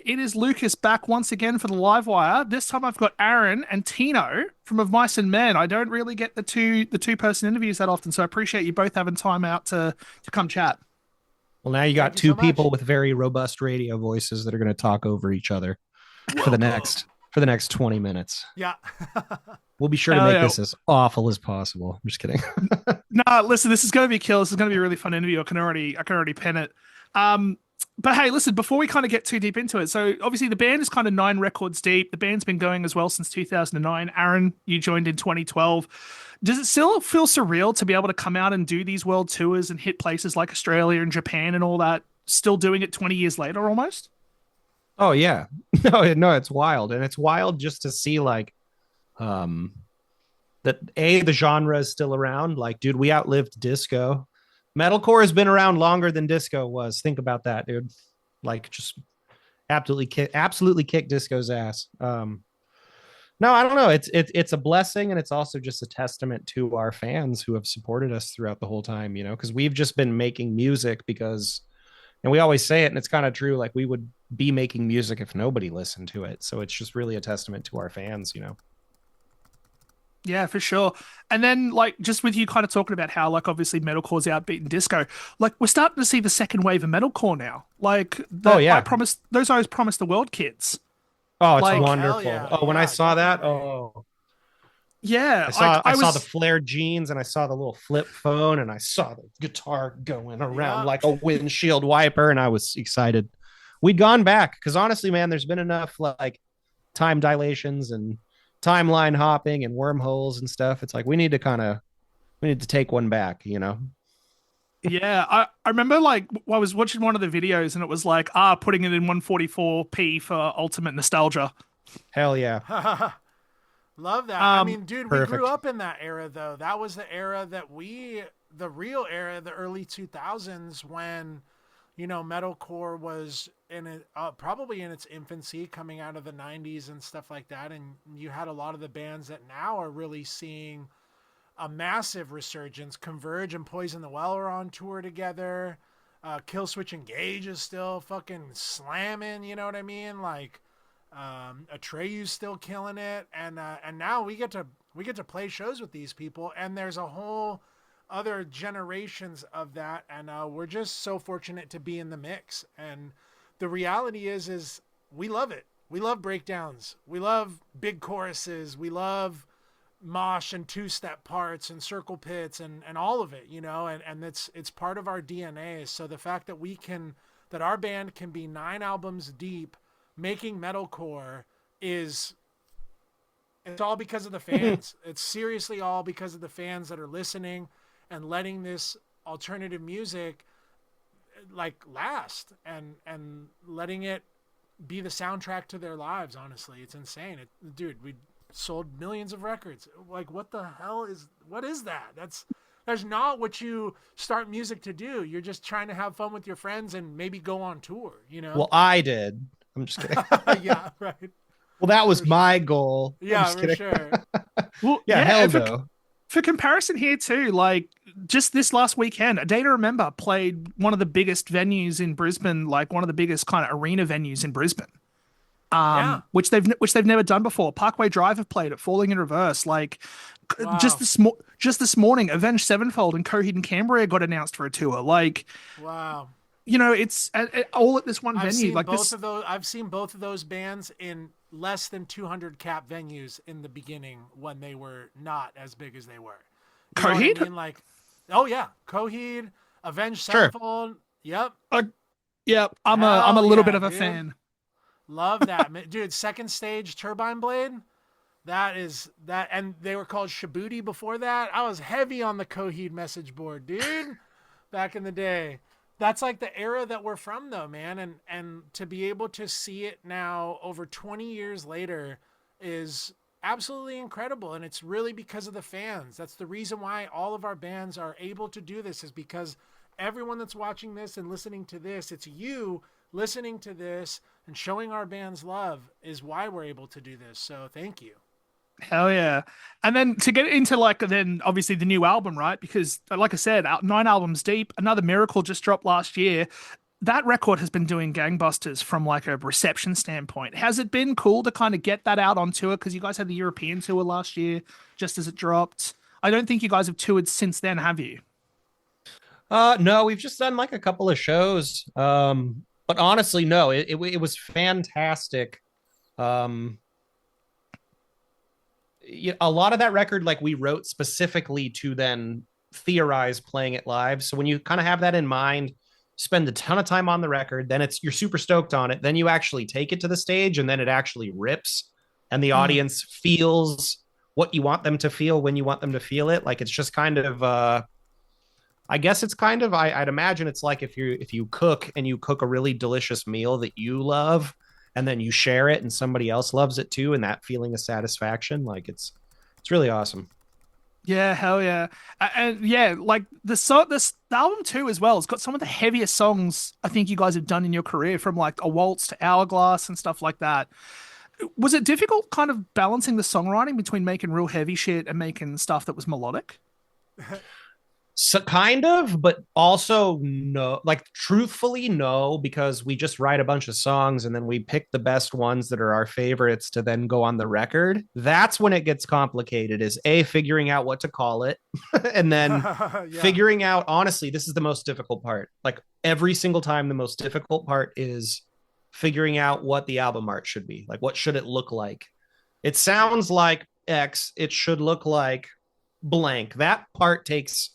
It is Lucas back once again for the live wire. This time I've got Aaron and Tino from Of Mice and Men. I don't really get the two person interviews that often, so I appreciate you both having time out to come chat. Well, now you Thank got you two so people much. with very robust radio voices that are going to talk over each other for the next Welcome. for the next 20 minutes. Yeah. We'll be sure to Hell make yeah. this as awful as possible. I'm just kidding. Nah, listen, this is gonna be a kill. This is gonna be a really fun interview. I can already pen it. Um, but hey, listen, before we kind of get too deep into it, so obviously the band is kind of 9 records deep. The band's been going as well since 2009. Aaron, you joined in 2012. Does it still feel surreal to be able to come out and do these world tours and hit places like Australia and Japan and all that, still doing it 20 years later almost? Oh yeah. No, it's wild. And it's wild just to see like um that the genre is still around. Like, dude, we outlived disco. Metalcore has been around longer than disco was. Think about that, dude. Like, just absolutely kick disco's ass. No, I don't know. It's a blessing, and it's also just a testament to our fans who have supported us throughout the whole time. Because we've just been making music because, and we always say it, and it's kind of true. Like, we would be making music if nobody listened to it. So it's just really a testament to our fans. Yeah, for sure. And then, like, just with you kind of talking about how, like, obviously metalcore's outbeaten disco, like, we're starting to see the second wave of metalcore now. Like, Oh the I yeah. promised those I was promised the world kids. Oh, it's Like, Oh, hell wonderful. yeah. Oh, when I Yeah, saw that, definitely. oh, yeah, I like, saw I I saw the was, flared jeans and I saw the little flip phone and I saw the guitar going around Yeah. like a windshield wiper and I was excited. We'd gone back because honestly, man, there's been enough like time dilations and timeline hopping and wormholes and stuff. It's like we need to take one back. yeah, I remember, like, I was watching one of the videos and it was like, putting it in 144p for ultimate nostalgia. Hell yeah. Love that. I Um, mean, dude, we grew Perfect. up in that era, though. That was the era the real era, the early 2000s, when, metalcore was probably in its infancy, coming out of the 90s and stuff like that. And you had a lot of the bands that now are really seeing a massive resurgence. Converge and Poison the Well are on tour together. Killswitch Engage is still fucking slamming. You know what I mean? Like, Atreyu's still killing it, and now we get to play shows with these people, and there's a whole other generations of that, and we're just so fortunate to be in the mix. And the reality is we love it. We love breakdowns. We love big choruses. We love mosh and two-step parts and circle pits and all of it. And it's part of our DNA. So the fact that our band can be 9 albums deep making metalcore is it's all because of the fans. It's seriously all because of the fans that are listening and letting this alternative music like last and letting it be the soundtrack to their lives. Honestly, it's insane. Dude, we sold millions of records. Like, what is that? That's not what you start music to do. You're just trying to have fun with your friends and maybe go on tour. Well, I did. I'm just kidding. Yeah, right. Well, that was For sure. my goal. I'm Yeah, just for kidding. sure. well, Yeah, yeah, hell and no. for comparison here too, like just this last weekend, A Day to Remember played one of the biggest venues in Brisbane, like one of the biggest kind of arena venues in Brisbane. Yeah. Which they've never done before. Parkway Drive have played it, Falling in Reverse. Like Wow. just this morning, Avenged Sevenfold and Coheed and Cambria got announced for a tour. Like, Wow. it's all at this one I've venue. seen Like both this of those. I've seen both of those bands in less than 200 cap venues in the beginning when they were not as big as they were. You know what I Coheed. mean? Like, oh yeah, Coheed, Avenged Sure. Sevenfold. Yep. Uh, yeah, I'm a Hell little bit yeah, of a dude. fan. Love that, dude. Second stage Turbine Blade. That is that, and they were called Shabuti before that. I was heavy on the Coheed message board, dude, back in the day. That's like the era that we're from, though, man. And to be able to see it now, over 20 years later, is absolutely incredible. And it's really because of the fans. That's the reason why all of our bands are able to do this, is because everyone that's watching this and listening to this, it's you listening to this and showing our bands love, is why we're able to do this. So thank you. Hell yeah. And then to get into like then obviously the new album, right? Because like I said, 9 albums deep, another Miracle just dropped last year. that record has been doing gangbusters from like a reception standpoint. Has it been cool to kind of get that out on tour? Because you guys had the European tour last year, just as it dropped. I don't think you guys have toured since then, have you? No, we've just done like a couple of shows. But honestly, no, it was fantastic. Um, a lot of that record, like we wrote specifically to then theorize playing it live. So when you kind of have that in mind, spend a ton of time on the record, then you're super stoked on it. Then you actually take it to the stage, and then it actually rips, and the audience feels what you want them to feel when you want them to feel it. Like it's just kind of I guess it's kind of I'd imagine it's like if you cook and you cook a really delicious meal that you love and then you share it and somebody else loves it too, and that feeling of satisfaction, like it's really awesome. Yeah, hell yeah. And yeah, like the album too as well. It's got some of the heaviest songs I think you guys have done in your career, from like A Waltz to Hourglass and stuff like that. Was it difficult kind of balancing the songwriting between making real heavy shit and making stuff that was melodic? So kind of, but also no, like truthfully, no, because we just write a bunch of songs and then we pick the best ones that are our favorites to then go on the record. That's when it gets complicated, is A, figuring out what to call it, and then Yeah. figuring out, honestly, this is the most difficult part. Like every single time, the most difficult part is figuring out what the album art should be. Like, what should it look like? It sounds like X, it should look like blank. That part takes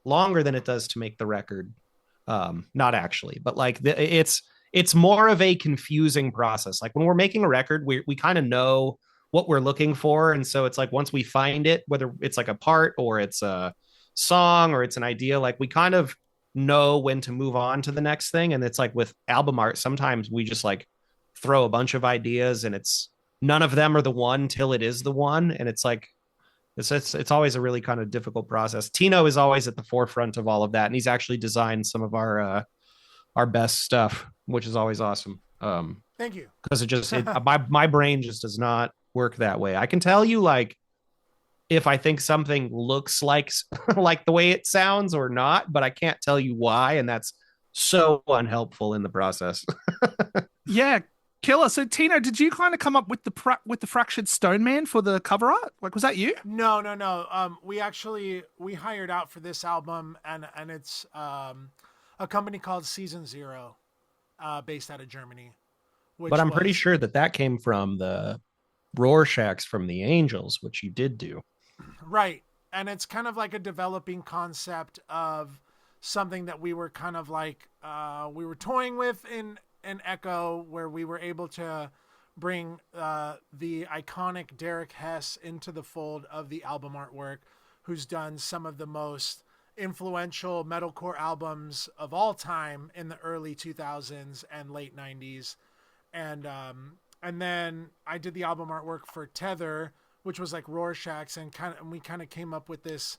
longer than it does to make the record. Not actually, but like it's more of a confusing process. Like when we're making a record, we kind of know what we're looking for, and so it's like once we find it, whether it's like a part or it's a song or it's an idea, like we kind of know when to move on to the next thing. And it's like with album art, sometimes we just like throw a bunch of ideas and it's none of them are the one till it is the one, and it's like it's always a really kind of difficult process. Tino is always at the forefront of all of that, and he's actually designed some of our best stuff, which is always awesome. Thank you. Because my brain just does not work that way. I can tell you like if I think something looks like like the way it sounds or not, but I can't tell you why, and that's so unhelpful in the process. Yeah, killer. So Tino, did you kind of come up with the fractured stone man for the cover art? Like, was that you? No. We hired out for this album, and it's a company called Season Zero, based out of Germany. But I'm pretty sure that came from the Rorschachs from the Angels, which you did do. Right. And it's kind of like a developing concept of something that we were kind of like we were toying with in Echo, where we were able to bring the iconic Derek Hess into the fold of the album artwork, who's done some of the most influential metalcore albums of all time in the early 2000s and late 90s. And then I did the album artwork for Tether, which was like Rorschach's, and we kind of came up with this,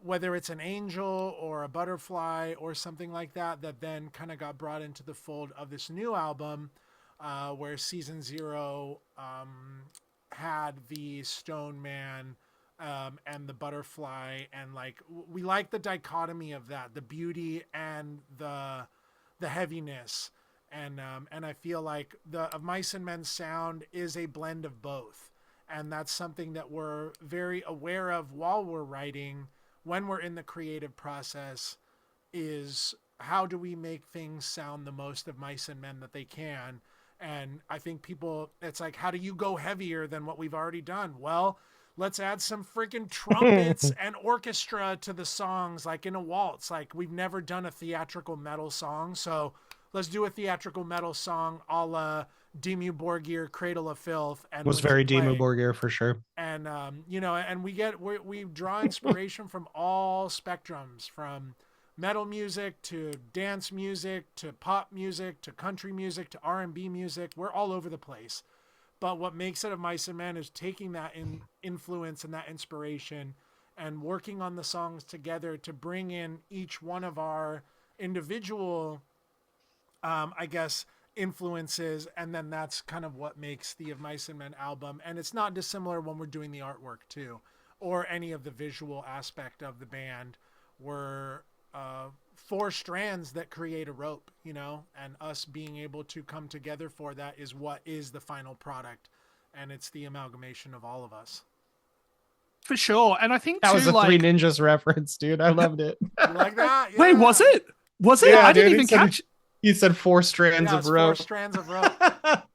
whether it's an angel or a butterfly or something like that, that then kind of got brought into the fold of this new album, where Season Zero had the Stone Man and the butterfly, and like we like the dichotomy of that, the beauty and the heaviness, and I feel like the of Mice and Men's sound is a blend of both, and that's something that we're very aware of while we're writing, when we're in the creative process, is how do we make things sound the most of Mice and Men that they can. And I think people, it's like, how do you go heavier than what we've already done? Well, let's add some freaking trumpets and orchestra to the songs, like in a waltz. Like, we've never done a theatrical metal song, so let's do a theatrical metal song a la Dimmu Borgir, Cradle of Filth. And was very Dimmu Borgir for sure. And and we draw inspiration from all spectrums, from metal music to dance music to pop music to country music to R&B music. We're all over the place. But what makes it of Mice and Men is taking that influence and that inspiration and working on the songs together to bring in each one of our individual, influences, and then that's kind of what makes the Of Mice and Men album. And it's not dissimilar when we're doing the artwork too, or any of the visual aspect of the band. We're four strands that create a rope, you know, and us being able to come together for that is what is the final product. And it's the amalgamation of all of us. For sure. And I think That too, was a Three Ninjas reference, dude. I loved it. You like that? Yeah. Wait, was it? Was it? Yeah, I didn't dude, even catch. He said four strands Yeah, of it's rope. 4 strands of rope.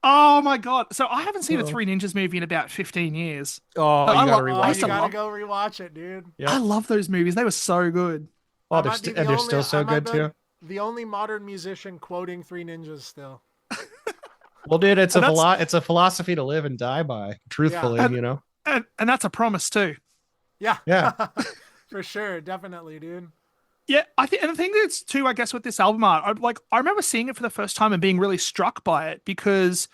Oh my god! So I haven't seen a Oh. Three Ninjas movie in about 15 years. Oh, I you gotta love- Oh, rewatch used you to it. gotta love- go rewatch it, dude. Yep. I love those movies. They were so good. Oh, I they're, might be they're still so I might good be too. The only modern musician quoting Three Ninjas still. Well, dude, it's And it's a philosophy to live and die by. Truthfully, And- you know. And that's a promise too. Yeah. Yeah. For sure. Definitely, dude. Yeah, I think, and the thing that's too, I guess, with this album art, I remember seeing it for the first time and being really struck by it because,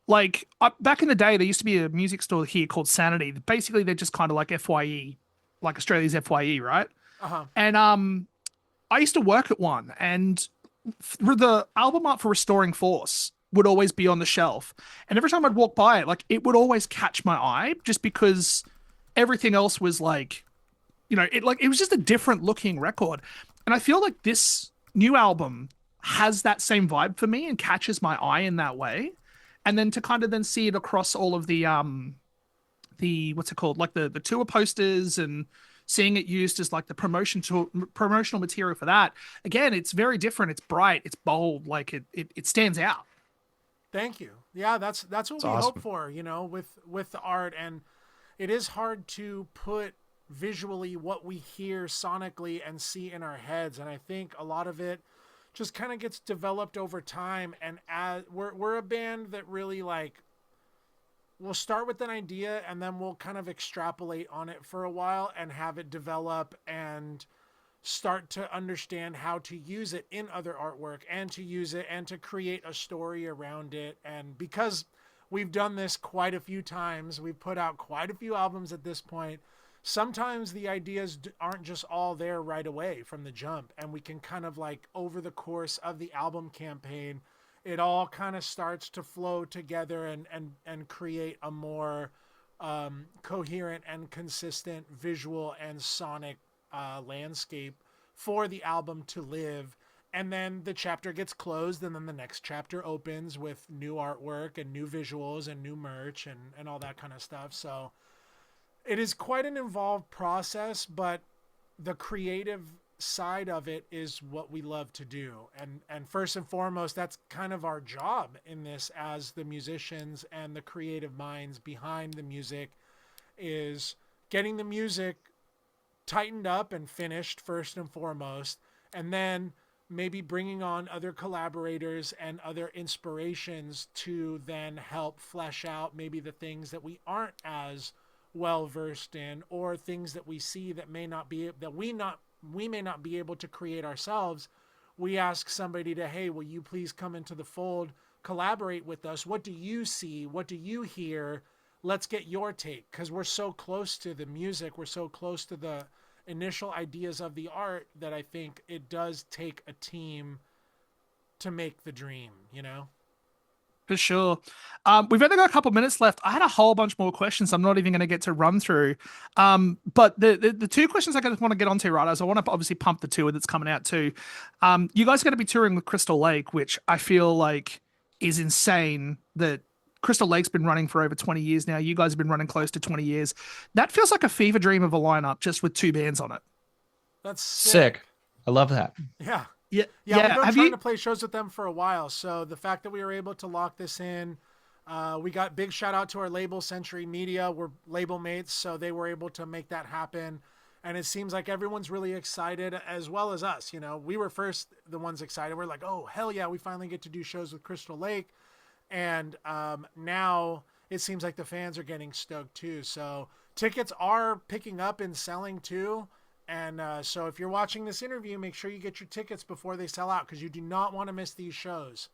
like, back in the day, there used to be a music store here called Sanity. Basically, they're just kind of like FYE, like Australia's FYE, right? Uh-huh. And I used to work at one, and the album art for Restoring Force would always be on the shelf, and every time I'd walk by it, like, it would always catch my eye just because everything else was like, you know, it was just a different looking record. And I feel like this new album has that same vibe for me and catches my eye in that way. And then to kind of then see it across all of the what's it called? Like the tour posters and seeing it used as like the promotional material for that. Again, it's very different. It's bright, it's bold, like it stands out. Thank you. Yeah, that's what It's we awesome. hope for, you know, with the art. And it is hard to put visually what we hear sonically and see in our heads, and I think a lot of it just kind of gets developed over time. And as we're a band that really, like, we'll start with an idea and then we'll kind of extrapolate on it for a while and have it develop and start to understand how to use it in other artwork and to use it and to create a story around it. And because we've done this quite a few times, we've put out quite a few albums at this point, sometimes the ideas aren't just all there right away from the jump, and we can kind of, like, over the course of the album campaign, it all kind of starts to flow together and create a more coherent and consistent visual and sonic landscape for the album to live. And then the chapter gets closed, and then the next chapter opens with new artwork and new visuals and new merch and all that kind of stuff. So it is quite an involved process, but the creative side of it is what we love to do. And first and foremost, that's kind of our job in this as the musicians and the creative minds behind the music, is getting the music tightened up and finished first and foremost, and then maybe bringing on other collaborators and other inspirations to then help flesh out maybe the things that we aren't as well versed in, or things that we see that may not be we may not be able to create ourselves. We ask somebody to, hey, will you please come into the fold, collaborate with us? What do you see? What do you hear? Let's get your take, because we're so close to the music, we're so close to the initial ideas of the art, that I think it does take a team to make the dream, you know? For sure. We've only got a couple minutes left. I had a whole bunch more questions I'm not even going to get to run through. But the two questions I just want to get onto, right, is I want to obviously pump the tour that's coming out too. You guys are going to be touring with Crystal Lake, which I feel like is insane that Crystal Lake's been running for over 20 years now. You guys have been running close to 20 years. That feels like a fever dream of a lineup just with two bands on it. That's Sick. I love that. Yeah. Yeah. Yeah, we've been Have trying you? to play shows with them for a while. So the fact that we were able to lock this in, we got big shout out to our label, Century Media. We're label mates, so they were able to make that happen. And it seems like everyone's really excited, as well as us. You know, we were first the ones excited. We're like, oh, hell yeah, we finally get to do shows with Crystal Lake. And now it seems like the fans are getting stoked too. So tickets are picking up and selling too. And so if you're watching this interview, make sure you get your tickets before they sell out, because you do not want to miss these shows.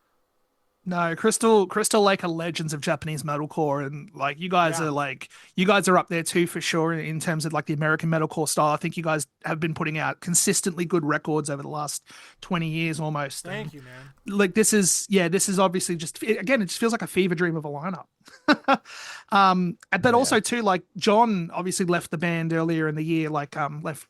No, Crystal Lake are legends of Japanese metalcore, and like you guys are up there too for sure in terms of like the American metalcore style. I think you guys have been putting out consistently good records over the last 20 years almost. Thank you, man. Like this is obviously just, again, it just feels like a fever dream of a lineup. But also too, like John obviously left the band earlier in the year, like left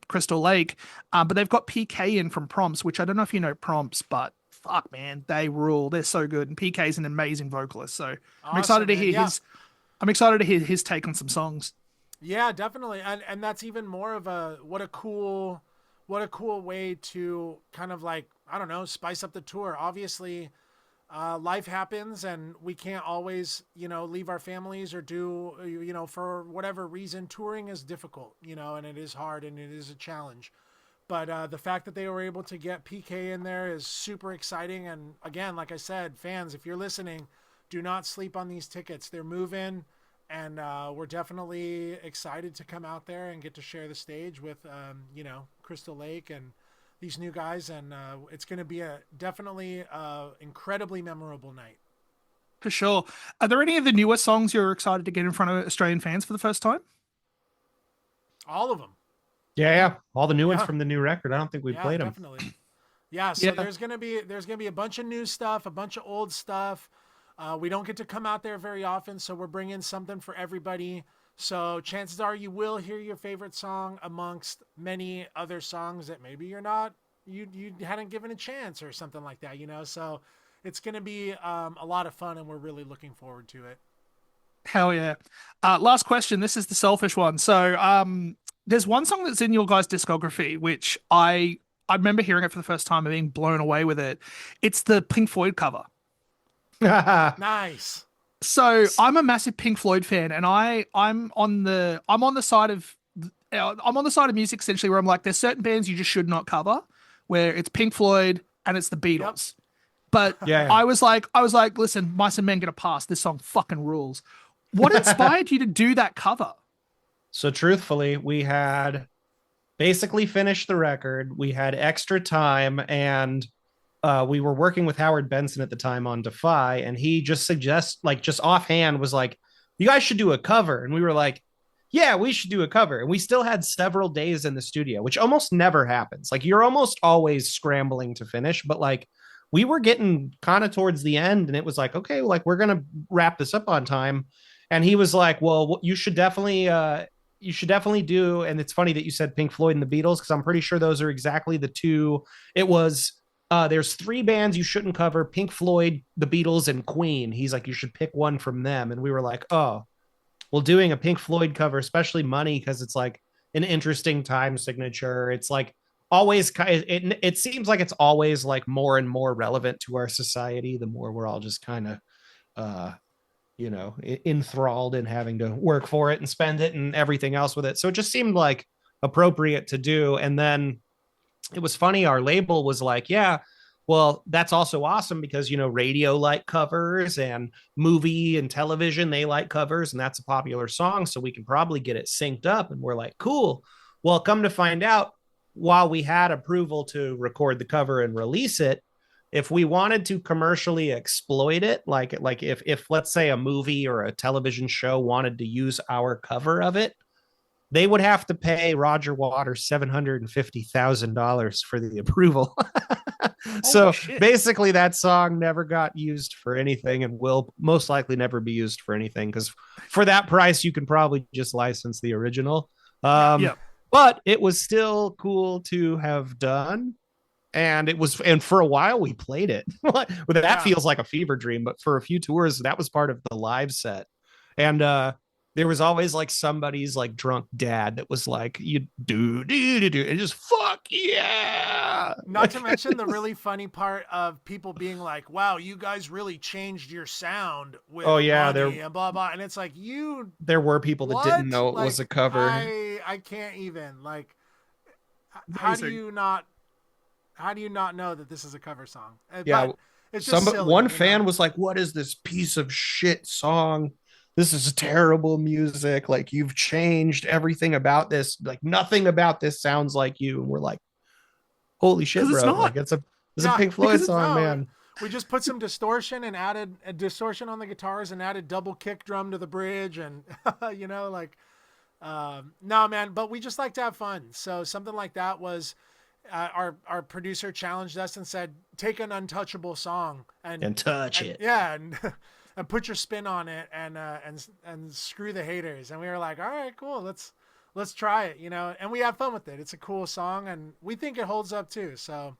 Crystal Lake. But they've got PK in from Prompts, which I don't know if you know Prompts, but fuck man, they rule. They're so good, and PK's an amazing vocalist. So I'm excited Awesome, to man. hear Yeah. his take on some songs. Yeah, definitely. And that's even more of a what a cool way to kind of like, I don't know, spice up the tour. Obviously, life happens and we can't always, leave our families or do, for whatever reason. Touring is difficult, and it is hard and it is a challenge. But the fact that they were able to get PK in there is super exciting. And again, like I said, fans, if you're listening, do not sleep on these tickets. They're moving, and we're definitely excited to come out there and get to share the stage with, Crystal Lake and these new guys. And it's going to be definitely incredibly memorable night. For sure. Are there any of the newer songs you're excited to get in front of Australian fans for the first time? All of them. Yeah. All the new ones Yeah. from the new record. I don't think we played them. Definitely. Yeah, so Yeah. there's gonna be a bunch of new stuff, a bunch of old stuff. We don't get to come out there very often, so we're bringing something for everybody. So chances are you will hear your favorite song amongst many other songs that maybe you hadn't given a chance or something like that, So it's gonna be a lot of fun, and we're really looking forward to it. Hell yeah. Last question. This is the selfish one. So, there's one song that's in your guys' discography, which I remember hearing it for the first time and being blown away with it. It's the Pink Floyd cover. Nice. So I'm a massive Pink Floyd fan, and I'm on the side of music essentially where I'm like, there's certain bands you just should not cover, where it's Pink Floyd and it's the Beatles. But Yeah. I was like, listen, Mice and Men get a pass. This song fucking rules. What inspired you to do that cover? So truthfully, we had basically finished the record. We had extra time, and we were working with Howard Benson at the time on Defy, and he just just offhand was like, you guys should do a cover. And we were like, yeah, we should do a cover. And we still had several days in the studio, which almost never happens. Like, you're almost always scrambling to finish, but like, we were getting kind of towards the end, and it was like, okay, like, we're going to wrap this up on time. And he was like, well, you should definitely do. And it's funny that you said Pink Floyd and the Beatles, because I'm pretty sure those are exactly the two. It was, there's three bands you shouldn't cover: Pink Floyd, the Beatles, and Queen. He's like, you should pick one from them. And we were like, oh, well, doing a Pink Floyd cover, especially Money, because it's like an interesting time signature. It's like always, it seems like it's always like more and more relevant to our society the more we're all just kind of enthralled in having to work for it and spend it and everything else with it. So it just seemed like appropriate to do. And then it was funny, our label was like, yeah, well, that's also awesome because, radio like covers, and movie and television, they like covers, and that's a popular song. So we can probably get it synced up. And we're like, cool. Well, come to find out, while we had approval to record the cover and release it, if we wanted to commercially exploit it, like if let's say a movie or a television show wanted to use our cover of it, they would have to pay Roger Waters $750,000 for the approval. So basically that song never got used for anything, and will most likely never be used for anything, because for that price you can probably just license the original. But it was still cool to have done. And for a while we played it. That feels like a fever dream, but for a few tours, that was part of the live set. And there was always like somebody's like drunk dad that was like, you do, and just fuck yeah. Not to mention the really funny part of people being like, wow, you guys really changed your sound with Money and blah, blah. And it's like, there were people that didn't know it was a cover. I can't even, like, how do you not know that this is a cover song? Yeah. But it's just silly, one fan was like, what is this piece of shit song? This is terrible music. Like, you've changed everything about this. Like, nothing about this sounds like you. And we're like, holy shit, bro. It's not. Like, it's a Pink Floyd song, man. We just put some distortion and added a distortion on the guitars and added double kick drum to the bridge. And, no, man, but we just like to have fun. So something like that was, our producer challenged us and said, take an untouchable song and touch it. Yeah. And put your spin on it and screw the haters. And we were like, all right, cool. Let's let's try it, you know, and we had fun with it. It's a cool song, and we think it holds up too. So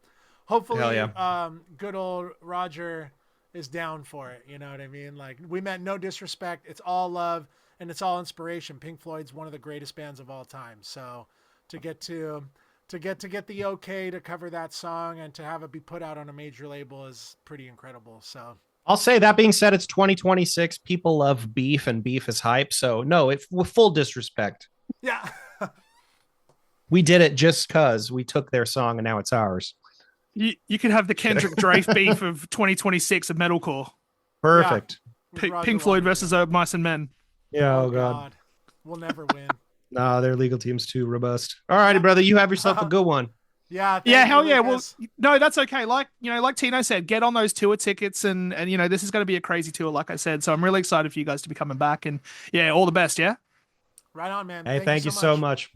hopefully, Hell yeah. Good old Roger is down for it. You know what I mean? Like, we meant no disrespect. It's all love and it's all inspiration. Pink Floyd's one of the greatest bands of all time. So to get the okay to cover that song and to have it be put out on a major label is pretty incredible. So I'll say that being said, it's 2026. People love beef and beef is hype. So no, with full disrespect. yeah. We did it just because we took their song and now it's ours. You could have the Kendrick Drake beef of 2026 of metalcore. Perfect. Pink Floyd versus Mice and Men. Yeah. Oh God. We'll never win. Nah, their legal team's too robust. All righty, brother. You have yourself a good one. Yeah. Yeah. Hell yeah. Well, no, that's okay. Like Tino said, get on those tour tickets, and this is going to be a crazy tour, like I said. So I'm really excited for you guys to be coming back, and yeah, all the best. Yeah. Right on, man. Hey, thank you so much.